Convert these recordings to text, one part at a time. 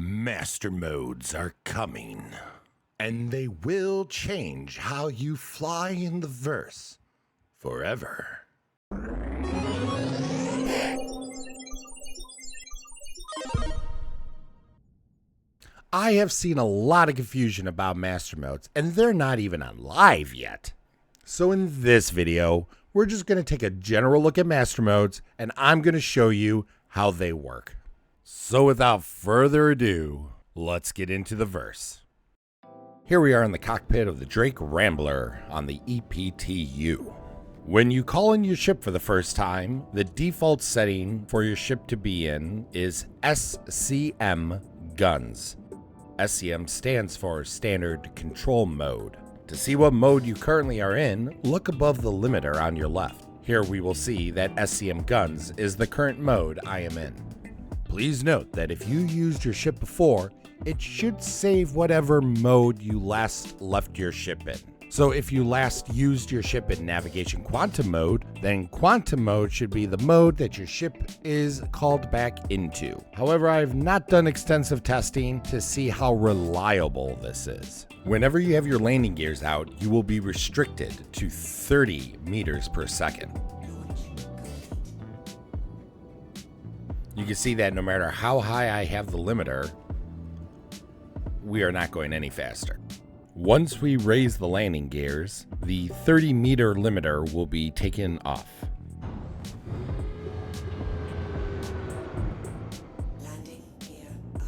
Master modes are coming, and they will change how you fly in the verse forever. I have seen a lot of confusion about master modes, and they're not even on live yet. So in this video, we're just going to take a general look at master modes, and I'm going to show you how they work. So without further ado, let's get into the verse. Here we are in the cockpit of the Drake Rambler on the EPTU. When you call in your ship for the first time, the default setting for your ship to be in is SCM Guns. SCM stands for Standard Control Mode. To see what mode you currently are in, look above the limiter on your left. Here we will see that SCM Guns is the current mode I am in. Please note that if you used your ship before, it should save whatever mode you last left your ship in. So if you last used your ship in Navigation Quantum Mode, then Quantum Mode should be the mode that your ship is called back into. However, I have not done extensive testing to see how reliable this is. Whenever you have your landing gears out, you will be restricted to 30 meters per second. You can see that no matter how high I have the limiter, we are not going any faster. Once we raise the landing gears, the 30-meter limiter will be taken off. Landing gear up.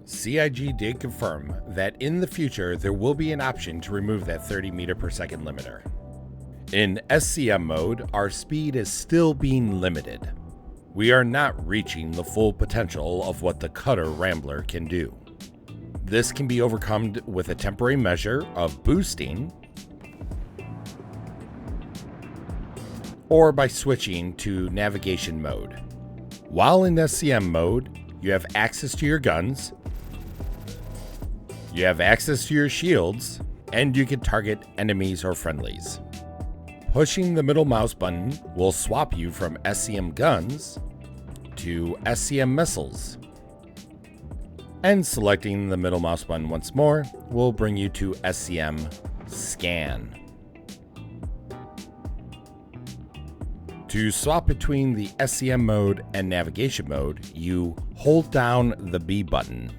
CIG did confirm that in the future there will be an option to remove that 30-meter per second limiter. In SCM mode, our speed is still being limited. We are not reaching the full potential of what the Cutter Rambler can do. This can be overcome with a temporary measure of boosting or by switching to navigation mode. While in SCM mode, you have access to your guns, you have access to your shields, and you can target enemies or friendlies. Pushing the middle mouse button will swap you from SCM guns to SCM missiles. And selecting the middle mouse button once more will bring you to SCM scan. To swap between the SCM mode and navigation mode, you hold down the B button.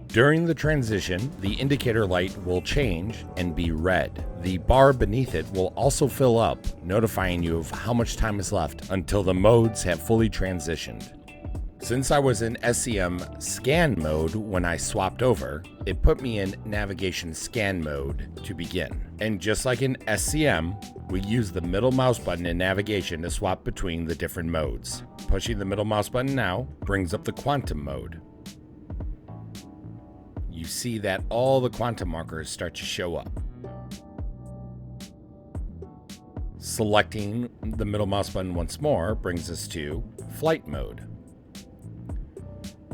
During the transition, the indicator light will change and be red. The bar beneath it will also fill up, notifying you of how much time is left until the modes have fully transitioned. Since I was in SCM scan mode when I swapped over, it put me in navigation scan mode to begin. And just like in SCM, we use the middle mouse button in navigation to swap between the different modes. Pushing the middle mouse button now brings up the quantum mode. You see that all the quantum markers start to show up. Selecting the middle mouse button once more brings us to flight mode.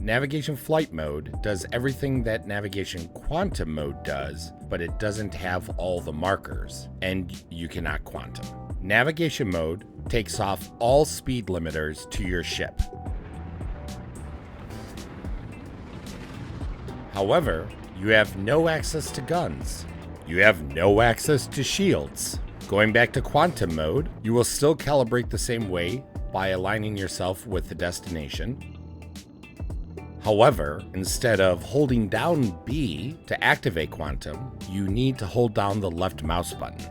Navigation flight mode does everything that navigation quantum mode does, but it doesn't have all the markers, and you cannot quantum. Navigation mode takes off all speed limiters to your ship. However, you have no access to guns. You have no access to shields. Going back to quantum mode, you will still calibrate the same way by aligning yourself with the destination. However, instead of holding down B to activate quantum, you need to hold down the left mouse button.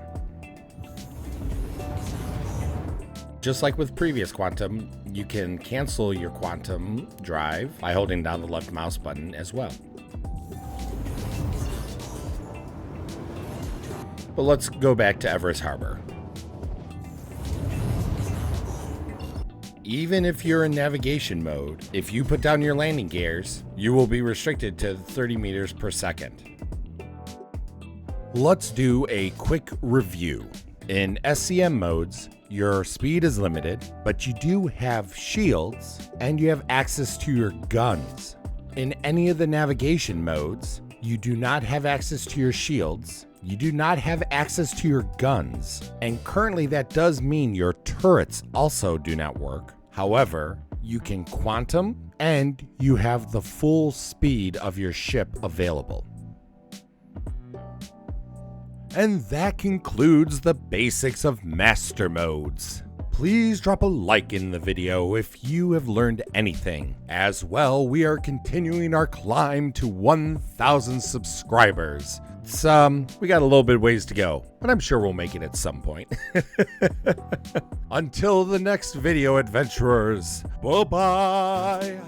Just like with previous quantum, you can cancel your quantum drive by holding down the left mouse button as well. But let's go back to Everest Harbor. Even if you're in navigation mode, if you put down your landing gears, you will be restricted to 30 meters per second. Let's do a quick review. In SCM modes, your speed is limited, but you do have shields and you have access to your guns. In any of the navigation modes, you do not have access to your shields, you do not have access to your guns, and currently that does mean your turrets also do not work. However, you can quantum, and you have the full speed of your ship available. And that concludes the basics of master modes. Please drop a like in the video if you have learned anything. As well, we are continuing our climb to 1,000 subscribers. We got a little bit of ways to go, but I'm sure we'll make it at some point. Until the next video, adventurers, bye-bye.